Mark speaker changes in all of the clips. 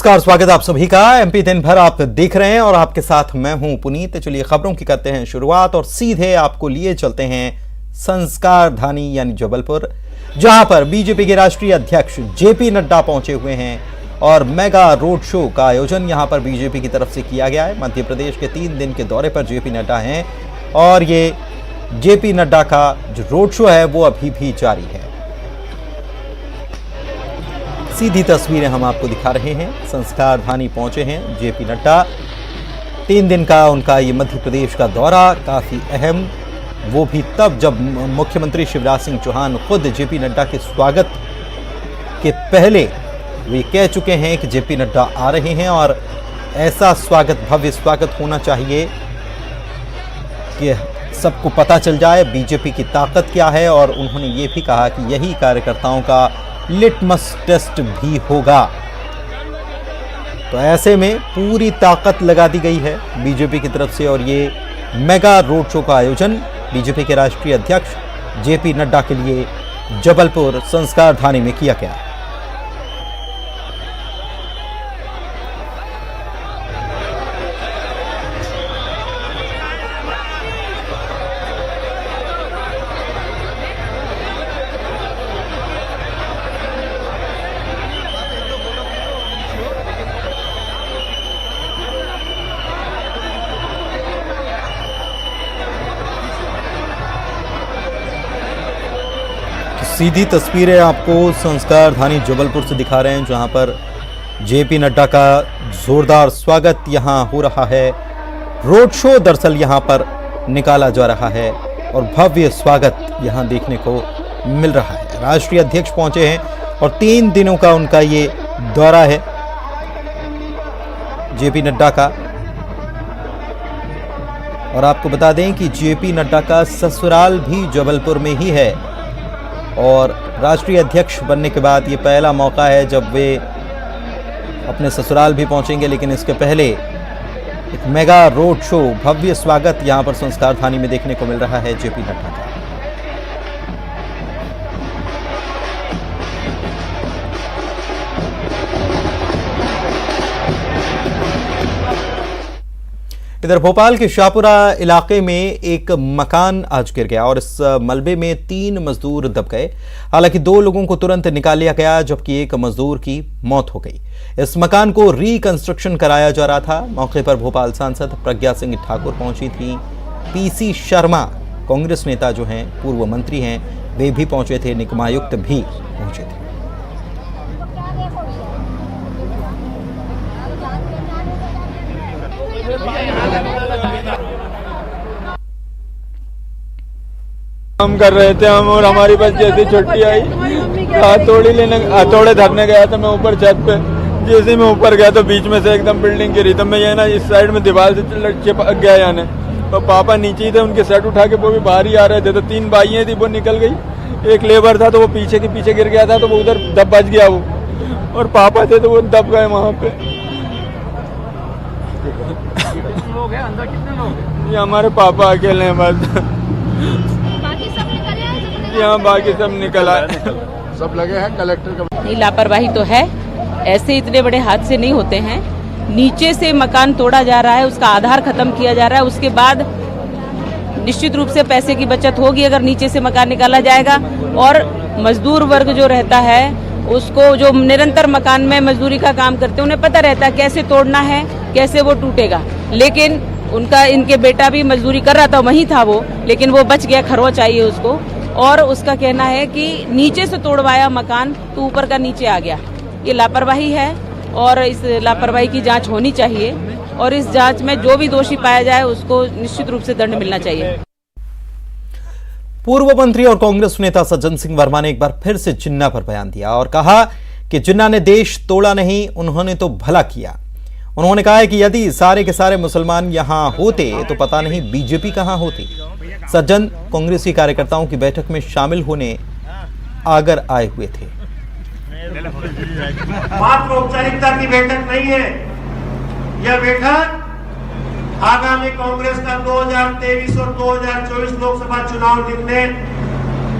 Speaker 1: नमस्कार, स्वागत आप सभी का। एमपी दिन भर आप देख रहे हैं और आपके साथ मैं हूं पुनीत। चलिए खबरों की करते हैं शुरुआत और सीधे आपको लिए चलते हैं संस्कार धानी यानी जबलपुर, जहां पर बीजेपी के राष्ट्रीय अध्यक्ष जेपी नड्डा पहुंचे हुए हैं और मेगा रोड शो का आयोजन यहां पर बीजेपी की तरफ से किया गया है। मध्य प्रदेश के 3 दिन के दौरे पर जेपी नड्डा हैं और ये जेपी नड्डा का जो रोड शो है वो अभी भी जारी है। सीधी तस्वीरें हम आपको दिखा रहे हैं। संस्कार धानी पहुंचे हैं जेपी नड्डा। 3 दिन का उनका ये मध्य प्रदेश का दौरा काफ़ी अहम, वो भी तब जब मुख्यमंत्री शिवराज सिंह चौहान खुद जेपी नड्डा के स्वागत के पहले वे कह चुके हैं कि जेपी नड्डा आ रहे हैं और ऐसा स्वागत, भव्य स्वागत होना चाहिए कि सबको पता चल जाए बीजेपी की ताकत क्या है। और उन्होंने ये भी कहा कि यही कार्यकर्ताओं का लिटमस टेस्ट भी होगा। तो ऐसे में पूरी ताकत लगा दी गई है बीजेपी की तरफ से और ये मेगा रोड शो का आयोजन बीजेपी के राष्ट्रीय अध्यक्ष जेपी नड्डा के लिए जबलपुर संस्कार धानी में किया गया। सीधी तस्वीरें आपको संस्कार धानी जबलपुर से दिखा रहे हैं, जहां पर जेपी नड्डा का जोरदार स्वागत यहां हो रहा है। रोड शो दरअसल यहां पर निकाला जा रहा है और भव्य स्वागत यहां देखने को मिल रहा है। राष्ट्रीय अध्यक्ष पहुंचे हैं और 3 दिनों का उनका ये दौरा है जेपी नड्डा का। और आपको बता दें कि जेपी नड्डा का ससुराल भी जबलपुर में ही है और राष्ट्रीय अध्यक्ष बनने के बाद ये पहला मौका है जब वे अपने ससुराल भी पहुंचेंगे। लेकिन इसके पहले एक मेगा रोड शो, भव्य स्वागत यहां पर संस्कार धानी में देखने को मिल रहा है जेपी नड्डा का। इधर भोपाल के शाहपुरा इलाके में एक मकान आज गिर गया और इस मलबे में 3 मजदूर दब गए। हालांकि 2 लोगों को तुरंत निकाल लिया गया जबकि एक मजदूर की मौत हो गई। इस मकान को रिकंस्ट्रक्शन कराया जा रहा था। मौके पर भोपाल सांसद प्रज्ञा सिंह ठाकुर पहुंची थी। पीसी शर्मा कांग्रेस नेता जो हैं, पूर्व मंत्री हैं, वे भी पहुंचे थे। निगमायुक्त भी पहुंचे थे।
Speaker 2: काम कर रहे थे हम और हमारी बस जैसी छुट्टी आई, हथौड़े धरने गया था मैं ऊपर छत पे। जैसे मैं ऊपर गया तो बीच में से एकदम बिल्डिंग गिरी। तो मैं ये ना इस साइड में दीवार से चिपक गया यानी। तो पापा नीचे ही थे, उनके सेट उठा के वो भी बाहर ही आ रहे थे। तो 3 बाइयाँ थी, वो निकल गई। एक लेबर था तो वो पीछे के पीछे गिर गया था, तो वो उधर दब बच गया वो। और पापा थे तो वो दब गए वहाँ पे। कितने लोग हैं अंदर? कितने लोग हैं? ये हमारे पापा अकेले हैं बस। यहाँ बाकी सब निकल आए, सब लगे हैं। कलेक्टर का
Speaker 3: नहीं, लापरवाही तो है। ऐसे इतने बड़े हादसे नहीं होते हैं। नीचे से मकान तोड़ा जा रहा है, उसका आधार खत्म किया जा रहा है। उसके बाद निश्चित रूप से पैसे की बचत होगी अगर नीचे से मकान निकाला जाएगा। और मजदूर वर्ग जो रहता है उसको, जो निरंतर मकान में मजदूरी का काम करते हैं, उन्हें पता रहता है कैसे तोड़ना है, कैसे वो टूटेगा। लेकिन इनके बेटा भी मजदूरी कर रहा था, वहीं था वो, लेकिन वो बच गया, खरवा चाहिए उसको। और उसका कहना है कि नीचे से तोड़वाया मकान तो ऊपर का नीचे आ गया। ये लापरवाही है और इस लापरवाही की जांच होनी चाहिए और इस जांच में जो भी दोषी पाया जाए उसको निश्चित रूप से दंड मिलना चाहिए।
Speaker 1: पूर्व मंत्री और कांग्रेस नेता सज्जन सिंह वर्मा ने एक बार फिर से जिन्ना पर बयान दिया और कहा कि जिन्ना ने देश तोड़ा नहीं, उन्होंने तो भला किया। उन्होंने कहा है कि यदि सारे के सारे मुसलमान यहां होते तो पता नहीं बीजेपी कहां होती। सज्जन कांग्रेसी कार्यकर्ताओं की बैठक में शामिल होने आगर आए हुए थे।
Speaker 4: मात्र औपचारिकता की बैठक नहीं है, यह बैठक आगामी कांग्रेस का 2023 और 2024 लोकसभा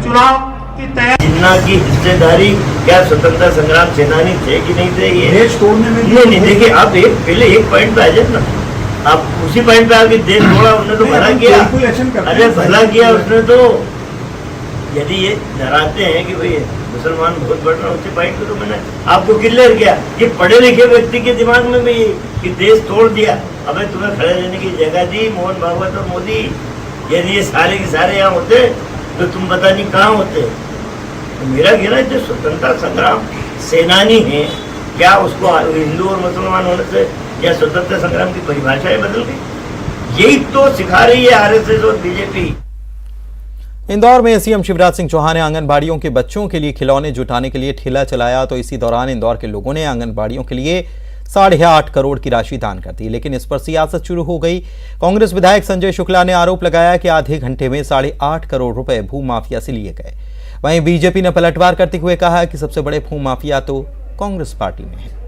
Speaker 4: चुनाव की तैयारी।
Speaker 5: जिन्ना की हिस्सेदारी क्या स्वतंत्रता संग्राम सेनानी थे कि नहीं थे, ये
Speaker 6: देश तोड़ने में
Speaker 5: ये नहीं। देखिए आप पहले एक पॉइंट पे आ जाए ना, आप उसी पॉइंट पे आके देश तोड़ा, उन्होंने तो भला किया। अरे भला किया उसने तो। यदि ये डराते हैं कि भाई मुसलमान बहुत बढ़ रहा है, उसी पॉइंट पे तो मैंने आपको क्लियर किया। ये पढ़े लिखे व्यक्ति के दिमाग में भी कि देश तोड़ दिया, अबे तुम्हें खड़े रहने की जगह दी मोहन भागवत और मोदी। यदि ये सारे के सारे यहाँ होते तो तुम पता नहीं कहाँ होते। तो मेरा कहना है जो स्वतंत्रता संग्राम सेनानी है, क्या उसको हिंदू और मुसलमान होने से या स्वतंत्रता संग्राम की परिभाषाएं बदल गई? यही तो सिखा रही है आरएसएस और बीजेपी।
Speaker 1: इंदौर में सीएम शिवराज सिंह चौहान ने आंगनबाड़ियों के बच्चों के लिए खिलौने जुटाने के लिए ठेला चलाया, तो इसी दौरान इंदौर के लोगों ने आंगनबाड़ियों के लिए 8.5 करोड़ की राशि दान कर दी। लेकिन इस पर सियासत शुरू हो गई। कांग्रेस विधायक संजय शुक्ला ने आरोप लगाया कि आधे घंटे में 8.5 करोड़ रुपए भूमाफिया से लिए गए। वहीं बीजेपी ने पलटवार करते हुए कहा कि सबसे बड़े भूमाफिया तो कांग्रेस पार्टी में है।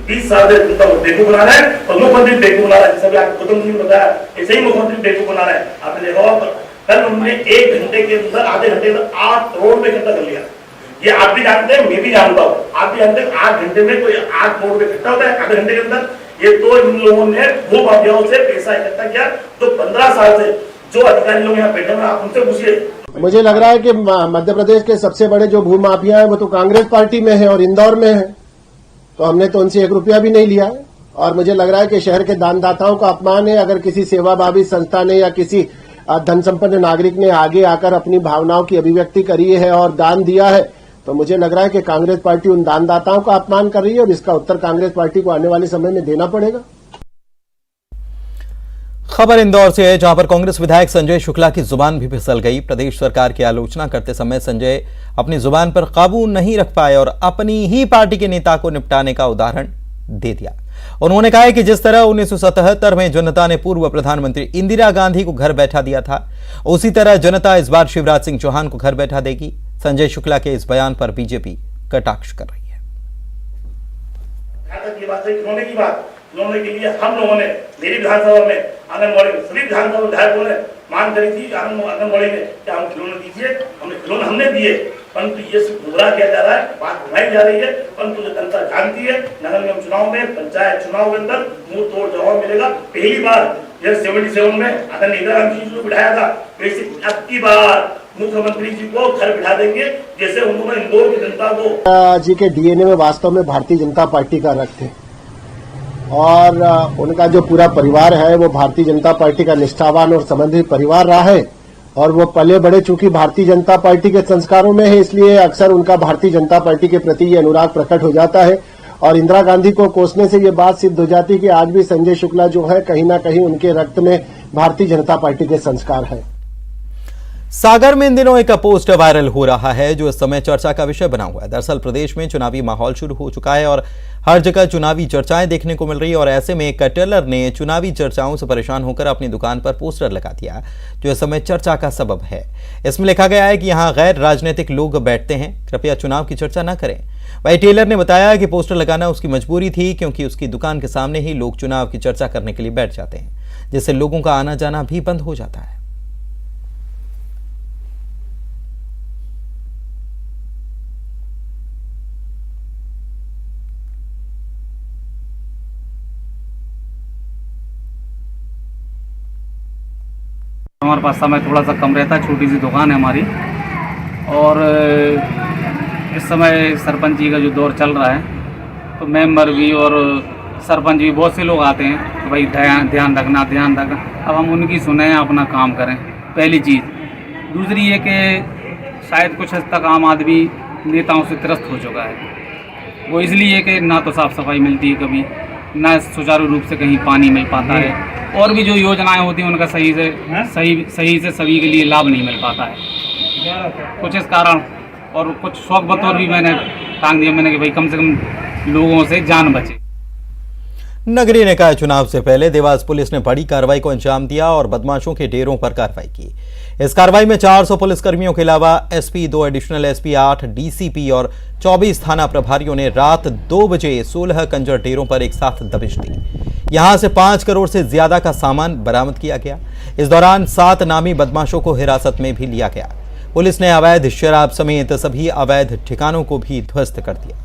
Speaker 7: 20 साल से बेवकूफ बना रहा है और मुख्यमंत्री बेवकूफ बना रहा है। जैसे आपको गौतम सिंह बताया, ऐसे ही मुख्यमंत्री बेवकूफ बना रहा है। आपने देखा कल उन्होंने 1 घंटे के अंदर, आधे घंटे के अंदर 8 करोड़ में इकट्ठा कर लिया। ये आप भी जानते हैं, मैं भी जानता हूँ। आप भी जानते हैं 8 घंटे में कोई 8 करोड़ में इकट्ठा होता है आधे घंटे के अंदर। ये तो इन लोगों ने भूमाफियाओं से पैसा इकट्ठा किया। तो 15 साल से जो अधिकारी लोग यहाँ बैठे हैं, आप उनसे पूछिए।
Speaker 6: मुझे लग रहा है कि मध्य प्रदेश के सबसे बड़े जो भूमाफिया है वो तो कांग्रेस पार्टी में है और इंदौर में है। तो हमने तो उनसे 1 रुपया भी नहीं लिया है। और मुझे लग रहा है कि शहर के दानदाताओं का अपमान है अगर किसी सेवाभावी संस्था ने या किसी धन संपन्न नागरिक ने आगे आकर अपनी भावनाओं की अभिव्यक्ति करी है और दान दिया है, तो मुझे लग रहा है कि कांग्रेस पार्टी उन दानदाताओं का अपमान कर रही है और इसका उत्तर कांग्रेस पार्टी को आने वाले समय में देना पड़ेगा।
Speaker 1: खबर इंदौर से है, जहां पर कांग्रेस विधायक संजय शुक्ला की जुबान भी फिसल गई। प्रदेश सरकार की आलोचना करते समय संजय अपनी जुबान पर काबू नहीं रख पाए और अपनी ही पार्टी के नेता को निपटाने का उदाहरण दे दिया। उन्होंने कहा कि जिस तरह 1977 में जनता ने पूर्व प्रधानमंत्री इंदिरा गांधी को घर बैठा दिया था, उसी तरह जनता इस बार शिवराज सिंह चौहान को घर बैठा देगी। संजय शुक्ला के इस बयान पर बीजेपी कटाक्ष कर रही है।
Speaker 7: खिलौने के लिए हम लोगों ने मेरी विधानसभा में आंगनबाड़ी में सभी विधानसभा विधायकों ने मांग करी थी आंगनबाड़ी में कि हम खिलौने दीजिए। हमने दिए, परंतु ये सिर्फ गुमराह किया जा रहा है, बात घुमाई जा रही है। परंतु जो जनता जानती है, नगर निगम चुनाव में, पंचायत चुनाव के अंदर मुंह तोड़ जवाब मिलेगा। पहली बार 77 में आदरणीय इंदिरा गांधी जी को बिठाया था, वैसे अब की बार मुख्यमंत्री जी को घर बिठा देंगे, जैसे उन्होंने इंदौर की जनता को।
Speaker 6: जी के डीएनए में वास्तव में भारतीय जनता पार्टी का रक्त है और उनका जो पूरा परिवार है वो भारतीय जनता पार्टी का निष्ठावान और समर्पित परिवार रहा है और वो पले बड़े चूंकि भारतीय जनता पार्टी के संस्कारों में है, इसलिए अक्सर उनका भारतीय जनता पार्टी के प्रति ये अनुराग प्रकट हो जाता है। और इंदिरा गांधी को कोसने से ये बात सिद्ध हो जाती है कि आज भी संजय शुक्ला जो है कहीं ना कहीं उनके रक्त में भारतीय जनता पार्टी के संस्कार है।
Speaker 1: सागर में इन दिनों एक पोस्ट वायरल हो रहा है जो इस समय चर्चा का विषय बना हुआ है। दरअसल प्रदेश में चुनावी माहौल शुरू हो चुका है और हर जगह चुनावी चर्चाएं देखने को मिल रही है और ऐसे में एक टेलर ने चुनावी चर्चाओं से परेशान होकर अपनी दुकान पर पोस्टर लगा दिया जो इस समय चर्चा का सबब है। इसमें लिखा गया है कि यहां गैर राजनीतिक लोग बैठते हैं, कृपया चुनाव की चर्चा न करें। वही टेलर ने बताया कि पोस्टर लगाना उसकी मजबूरी थी क्योंकि उसकी दुकान के सामने ही लोग चुनाव की चर्चा करने के लिए बैठ जाते हैं, जिससे लोगों का आना जाना भी बंद हो जाता है।
Speaker 8: हमारे पास समय थोड़ा सा कम रहता है, छोटी सी दुकान है हमारी और इस समय सरपंच जी का जो दौर चल रहा है तो मेंबर भी और सरपंच भी बहुत से लोग आते हैं तो भाई ध्यान रखना। अब हम उनकी सुने अपना काम करें, पहली चीज़। दूसरी ये कि शायद कुछ हद तक आम आदमी नेताओं से त्रस्त हो चुका है। वो इसलिए कि ना तो साफ़ सफाई मिलती है कभी, ना सुचारू रूप से कहीं पानी मिल पाता है और भी जो योजनाएं होती हैं उनका सही से सभी के लिए लाभ नहीं मिल पाता है। कुछ इस कारण और कुछ शौक बतौर भी मैंने टांग दिया मैंने कि भाई कम से कम लोगों से जान बचे।
Speaker 1: नगरीय निकाय चुनाव से पहले देवास पुलिस ने बड़ी कार्रवाई को अंजाम दिया और बदमाशों के डेरों पर कार्रवाई की। इस कार्रवाई में 400 पुलिसकर्मियों के अलावा एसपी, 2 एडिशनल एसपी, 8 डीसीपी और 24 थाना प्रभारियों ने रात 2 बजे 16 कंजर डेरों पर एक साथ दबिश दी। यहां से 5 करोड़ से ज्यादा का सामान बरामद किया गया। इस दौरान 7 नामी बदमाशों को हिरासत में भी लिया गया। पुलिस ने अवैध शराब समेत सभी अवैध ठिकानों को भी ध्वस्त कर दिया।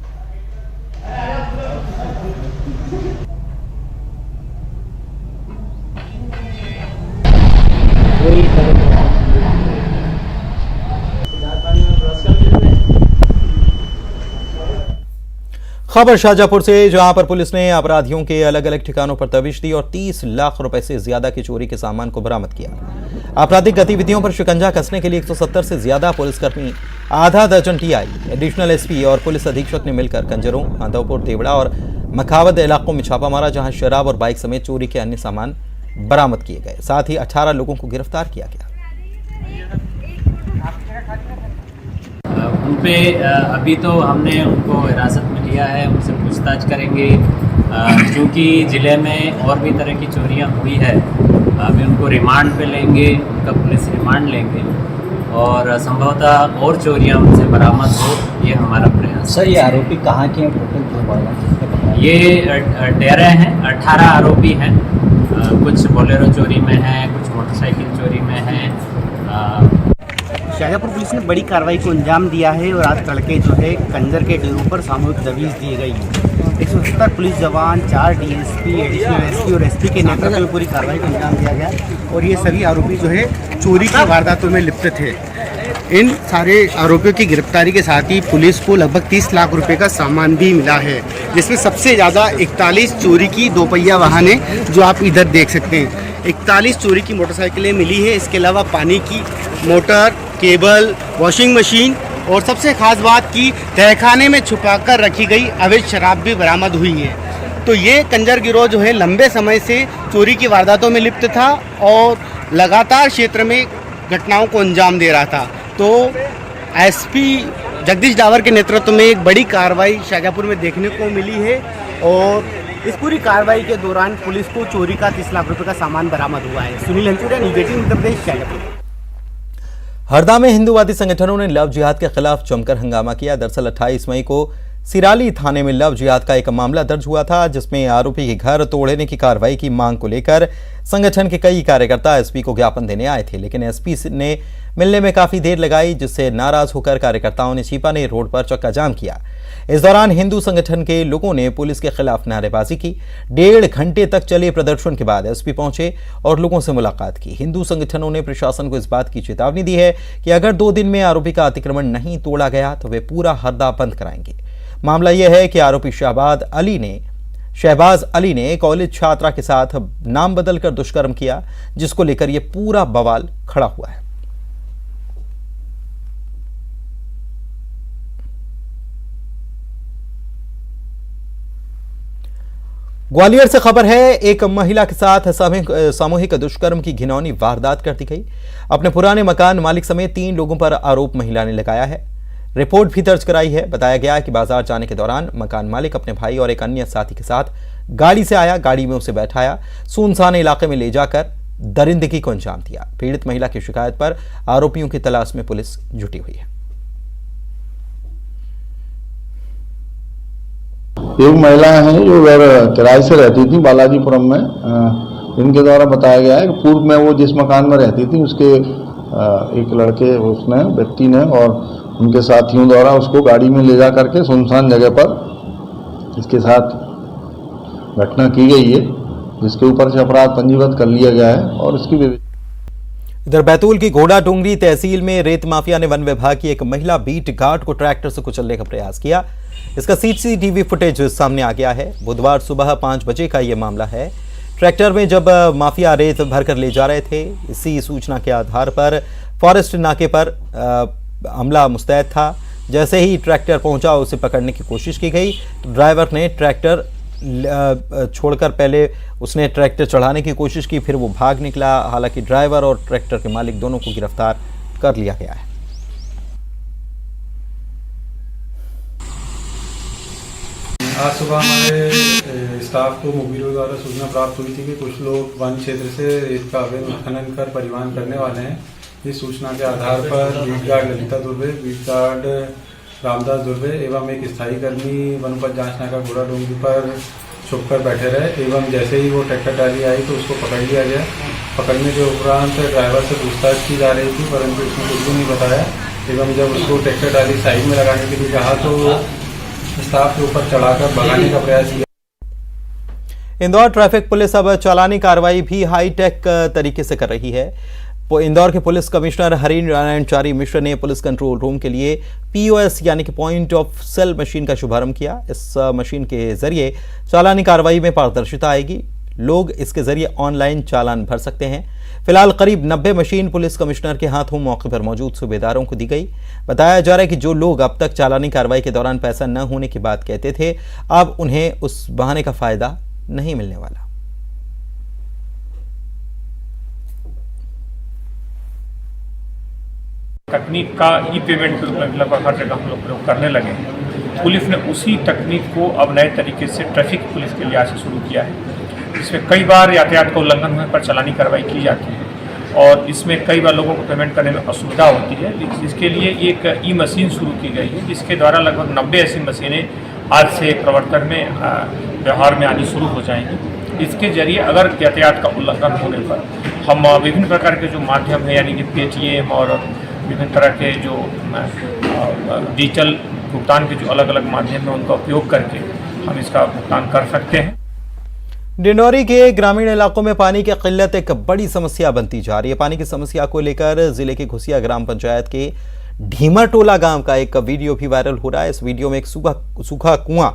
Speaker 1: खबर शाहजहांपुर से, जहां पर पुलिस ने अपराधियों के अलग अलग ठिकानों पर दबिश दी और 30 लाख रुपए से ज्यादा की चोरी के सामान को बरामद किया। आपराधिक गतिविधियों पर शिकंजा कसने के लिए 170 से ज्यादा पुलिसकर्मी, आधा दर्जन टीआई, एडिशनल एसपी और पुलिस अधीक्षक ने मिलकर कंजरों, माधवपुर, देवड़ा और मखावत इलाकों में छापा मारा, जहां शराब और बाइक समेत चोरी के अन्य सामान बरामद किए गए। साथ ही 18 लोगों को गिरफ्तार किया गया।
Speaker 9: उन पे अभी तो हमने उनको हिरासत में लिया है, उनसे पूछताछ करेंगे। क्योंकि ज़िले में और भी तरह की चोरियां हुई है, अभी उनको रिमांड पे लेंगे, उनका पुलिस रिमांड लेंगे और संभवतः और चोरियां उनसे बरामद हो, ये हमारा प्रयास।
Speaker 10: सर, ये आरोपी कहाँ के हैं? टोटल
Speaker 9: ये डेरे हैं, 18 आरोपी हैं। कुछ बोलेरो चोरी में हैं, कुछ मोटरसाइकिल चोरी में हैं।
Speaker 10: शाहजहांपुर पुलिस ने बड़ी कार्रवाई को अंजाम दिया है और आज तड़के जो है कंजर के डेरों पर सामूहिक दबिश दी गई है। 170 पुलिस जवान, 4 डीएसपी, एडिशनल एसपी और एसपी के नेतृत्व में पूरी कार्रवाई को अंजाम दिया गया और ये सभी आरोपी जो है चोरी की वारदातों में लिप्त थे। इन सारे आरोपियों की गिरफ्तारी के साथ ही पुलिस को लगभग 30 लाख रुपए का सामान भी मिला है, जिसमें सबसे ज़्यादा 41 चोरी की दोपहिया वाहन है, जो आप इधर देख सकते हैं। 41 चोरी की मोटरसाइकिलें मिली है। इसके अलावा पानी की मोटर, केबल, वॉशिंग मशीन और सबसे खास बात की तहखाने में छुपाकर रखी गई अवैध शराब भी बरामद हुई है। तो ये कंजर गिरोह जो है लंबे समय से चोरी की वारदातों में लिप्त था और लगातार क्षेत्र में घटनाओं को अंजाम दे रहा था। तो एसपी जगदीश डावर के नेतृत्व में एक बड़ी कार्रवाई शाहजहांपुर में देखने को मिली है और इस पूरी कार्रवाई के दौरान पुलिस को चोरी का 30 लाख रुपए का सामान बरामद हुआ है। सुनील हंचुरिया, न्यूज़ 18 उत्तर प्रदेश, शाहजहांपुर।
Speaker 1: हरदा में हिंदूवादी संगठनों ने लव जिहाद के खिलाफ जमकर हंगामा किया। दरअसल 28 मई को सिराली थाने में लव जिहाद का एक मामला दर्ज हुआ था, जिसमें आरोपी के घर तोड़ने की कार्रवाई की मांग को लेकर संगठन के कई कार्यकर्ता एसपी को ज्ञापन देने आए थे, लेकिन एसपी ने मिलने में काफी देर लगाई, जिससे नाराज होकर कार्यकर्ताओं ने छिपाने रोड पर चक्का जाम किया। इस दौरान हिंदू संगठन के लोगों ने पुलिस के खिलाफ नारेबाजी की। 1.5 घंटे तक चले प्रदर्शन के बाद एसपी पहुंचे और लोगों से मुलाकात की। हिंदू संगठनों ने प्रशासन को इस बात की चेतावनी दी है कि अगर 2 दिन में आरोपी का अतिक्रमण नहीं तोड़ा गया तो वे पूरा हरदा बंद कराएंगे। मामला यह है कि आरोपी शहबाज अली ने कॉलेज छात्रा के साथ नाम बदलकर दुष्कर्म किया, जिसको लेकर यह पूरा बवाल खड़ा हुआ है। ग्वालियर से खबर है, एक महिला के साथ सामूहिक दुष्कर्म की घिनौनी वारदात कर दी गई। अपने पुराने मकान मालिक समेत 3 लोगों पर आरोप महिला ने लगाया है। रिपोर्ट भी दर्ज कराई है। बताया गया कि बाजार जाने के दौरान मकान मालिक अपने भाई और एक अन्य साथी के साथ गाड़ी से आया, गाड़ी में उसे बैठाया, सुनसान इलाके में ले जाकर दरिंदगी को अंजाम दिया। पीड़ित महिला की शिकायत पर आरोपियों की तलाश में पुलिस जुटी हुई है।
Speaker 11: एक महिला है जो किराए से रहती थी बालाजीपुरम में। इनके द्वारा बताया गया है कि पूर्व में वो जिस मकान में रहती थी उसके एक लड़के व्यक्ति ने और उनके साथियों द्वारा उसको गाड़ी में ले जा करके सुनसान जगह पर इसके साथ घटना की गई है, जिसके ऊपर से अपराध पंजीबद्ध कर लिया गया है और इसकी
Speaker 1: इधर बैतूल की घोड़ा डोंगरी तहसील में रेत माफिया ने वन विभाग की एक महिला बीट गार्ड को ट्रैक्टर से कुचलने का प्रयास किया। इसका सीसीटीवी फुटेज सामने आ गया है। बुधवार सुबह 5 बजे का यह मामला है। ट्रैक्टर में जब माफिया रेत भरकर ले जा रहे थे, इसी सूचना के आधार पर फॉरेस्ट नाके पर अमला मुस्तैद था। जैसे ही ट्रैक्टर पहुंचा, उसे पकड़ने की कोशिश की गई तो ड्राइवर ने ट्रैक्टर छोड़कर पहले उसने ट्रैक्टर चढ़ाने की कोशिश की, फिर वो भाग निकला। हालांकि ड्राइवर और ट्रैक्टर के मालिक दोनों को गिरफ्तार कर लिया गया है।
Speaker 12: आज सुबह हमारे स्टाफ को मुखबिरों द्वारा सूचना प्राप्त हुई थी कि कुछ लोग वन क्षेत्र से रेत का अवैध खनन कर परिवहन करने वाले हैं। इस सूचना के आधार पर beat guard Lalita Durve, beat guard Ramdas Durve एवं एक स्थायी कर्मी वनोपज जांच नाका घोड़ा डोंगरी पर छुपकर बैठे रहे एवं जैसे ही वो ट्रैक्टर ट्राली आई तो उसको पकड़ लिया गया। पकड़ने के उपरांत ड्राइवर से पूछताछ की जा रही थी, परंतु उसने कुछ भी नहीं बताया एवं जब उसको ट्रैक्टर ट्राली साइड में लगाने के लिए कहा तो स्टाफ के ऊपर चढ़ाकर भगाने का प्रयास किया।
Speaker 1: इंदौर ट्रैफिक पुलिस अब चालानी कार्रवाई भी हाईटेक तरीके से कर रही है। इंदौर के पुलिस कमिश्नर हरीन्द्र नारायण चारी मिश्र ने पुलिस कंट्रोल रूम के लिए POS यानी कि पॉइंट ऑफ सेल मशीन का शुभारंभ किया। इस मशीन के जरिए चालानी कार्रवाई में पारदर्शिता आएगी। लोग इसके जरिए ऑनलाइन चालान भर सकते हैं। फिलहाल करीब 90 मशीन पुलिस कमिश्नर के हाथों मौके पर मौजूद सूबेदारों को दी गई। बताया जा रहा है कि जो लोग अब तक चालानी कार्रवाई के दौरान पैसा न होने की बात कहते थे, अब उन्हें उस बहाने का फायदा नहीं मिलने वाला।
Speaker 13: तकनीक का ई-पेमेंट लगभग हर जगह हम लोग प्रयोग करने लगे हैं। पुलिस ने उसी तकनीक को अब नए तरीके से ट्रैफिक पुलिस के लिहाज से शुरू किया है। इसमें कई बार यातायात का उल्लंघन होने पर चालानी कार्रवाई की जाती है और इसमें कई बार लोगों को पेमेंट करने में असुविधा होती है। इसके लिए एक ई-मशीन शुरू की गई है, जिसके द्वारा लगभग 90 ऐसी मशीनें आज से प्रवर्तन में व्यवहार में आनी शुरू हो जाएंगी। इसके जरिए अगर यातायात का उल्लंघन होने पर हम विभिन्न प्रकार के जो माध्यम है यानी कि पेटीएम और विभिन्न तरह के जो डिजिटल भुगतान के जो अलग अलग माध्यम है उनका उपयोग करके हम इसका भुगतान कर सकते हैं।
Speaker 1: डिंडौरी के ग्रामीण इलाकों में पानी की किल्लत एक बड़ी समस्या बनती जा रही है। पानी की समस्या को लेकर जिले के घुसिया ग्राम पंचायत के ढीमर टोला गांव का एक वीडियो भी वायरल हो रहा है। इस वीडियो में एक सूखा कुआं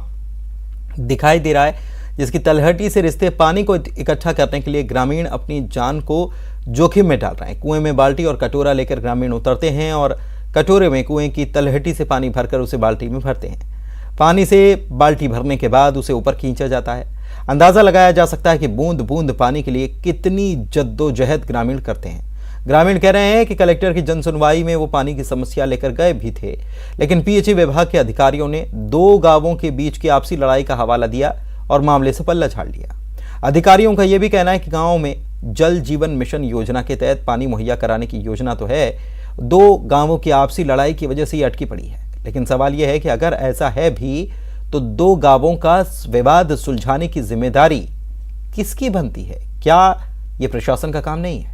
Speaker 1: दिखाई दे रहा है, जिसकी तलहटी से रिश्ते पानी को इकट्ठा करने के लिए ग्रामीण अपनी जान को जोखिम में डाल रहे हैं। कुएं में बाल्टी और कटोरा लेकर ग्रामीण उतरते हैं और कटोरे में कुएं की तलहटी से पानी भरकर उसे बाल्टी में भरते हैं। पानी से बाल्टी भरने के बाद उसे ऊपर खींचा जाता है। अंदाजा लगाया जा सकता है कि बूंद बूंद पानी के लिए कितनी जद्दोजहद ग्रामीण करते हैं। ग्रामीण कह रहे हैं कि कलेक्टर की जनसुनवाई में वो पानी की समस्या लेकर गए भी थे, लेकिन PHE विभाग के अधिकारियों ने 2 गांवों के बीच की आपसी लड़ाई का हवाला दिया और मामले से पल्ला झाड़ लिया। अधिकारियों का यह भी कहना है कि गांव में जल जीवन मिशन योजना के तहत पानी मुहैया कराने की योजना तो है, 2 गांवों की आपसी लड़ाई की वजह से ये अटकी पड़ी है। लेकिन सवाल यह है कि अगर ऐसा है भी तो 2 गांवों का विवाद सुलझाने की जिम्मेदारी किसकी बनती है? क्या यह प्रशासन का काम नहीं है?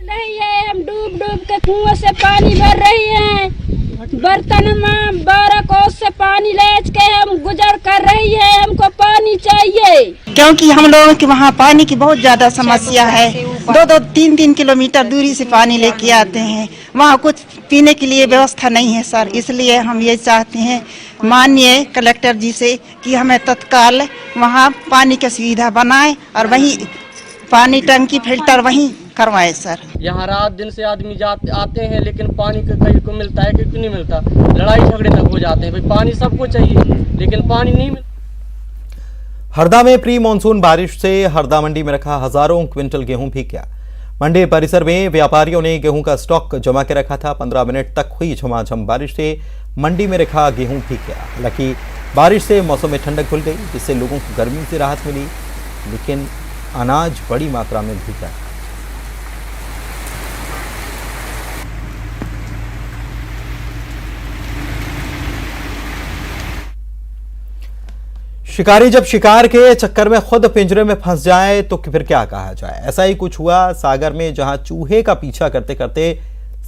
Speaker 14: नहीं है, हम डूब डूब के कुआं से पानी भर रही हैं। बर्तन में 12 कोस से पानी ले के हम गुजर कर रही है। हमको पानी चाहिए
Speaker 15: क्योंकि हम लोगों के वहाँ पानी की बहुत ज्यादा समस्या है। 2-2, 3-3 किलोमीटर दूरी से पानी लेके आते हैं। वहाँ कुछ पीने के लिए व्यवस्था नहीं है सर। इसलिए हम ये चाहते हैं माननीय कलेक्टर जी से कि हमें तत्काल वहाँ पानी की सुविधा बनाए और वहीं पानी टंकी फिल्टर वहीं करवाए सर।
Speaker 16: यहाँ रात दिन से आदमी आते हैं, लेकिन पानी कहीं को मिलता है कि नहीं मिलता। लड़ाई झगड़े तक हो जाते हैं। भाई पानी सबको चाहिए, लेकिन पानी नहीं मिलता।
Speaker 1: हरदा में प्री मानसून बारिश से हरदा मंडी में रखा हजारों क्विंटल गेहूं भीग गया। मंडी परिसर में व्यापारियों ने गेहूं का स्टॉक जमा के रखा था। 15 मिनट तक हुई झमाझम बारिश से मंडी में रखा गेहूं भीग गया। हालांकि बारिश से मौसम में ठंडक घुल गई, जिससे लोगों को गर्मी से राहत मिली, लेकिन अनाज बड़ी मात्रा में भीगा। शिकारी जब शिकार के चक्कर में खुद पिंजरे में फंस जाए तो फिर क्या कहा जाए। ऐसा ही कुछ हुआ सागर में, जहां चूहे का पीछा करते करते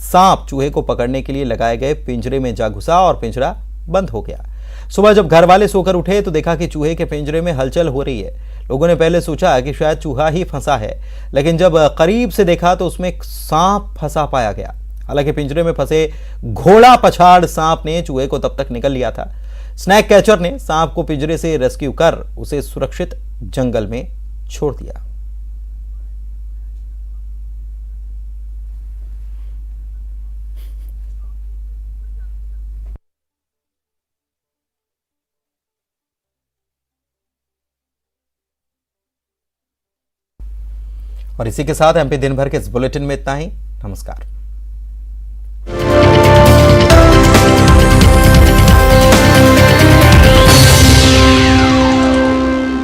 Speaker 1: सांप चूहे को पकड़ने के लिए लगाए गए पिंजरे में जा घुसा और पिंजरा बंद हो गया। सुबह जब घर वाले सोकर उठे तो देखा कि चूहे के पिंजरे में हलचल हो रही है। लोगों ने पहले सोचा कि शायद चूहा ही फंसा है, लेकिन जब करीब से देखा तो उसमें एक सांप फंसा पाया गया। हालांकि पिंजरे में फंसे घोड़ा पछाड़ सांप ने चूहे को तब तक निकल लिया था। स्नैक कैचर ने सांप को पिंजरे से रेस्क्यू कर उसे सुरक्षित जंगल में छोड़ दिया। और इसी के साथ MP दिन भर के इस बुलेटिन में इतना ही। नमस्कार।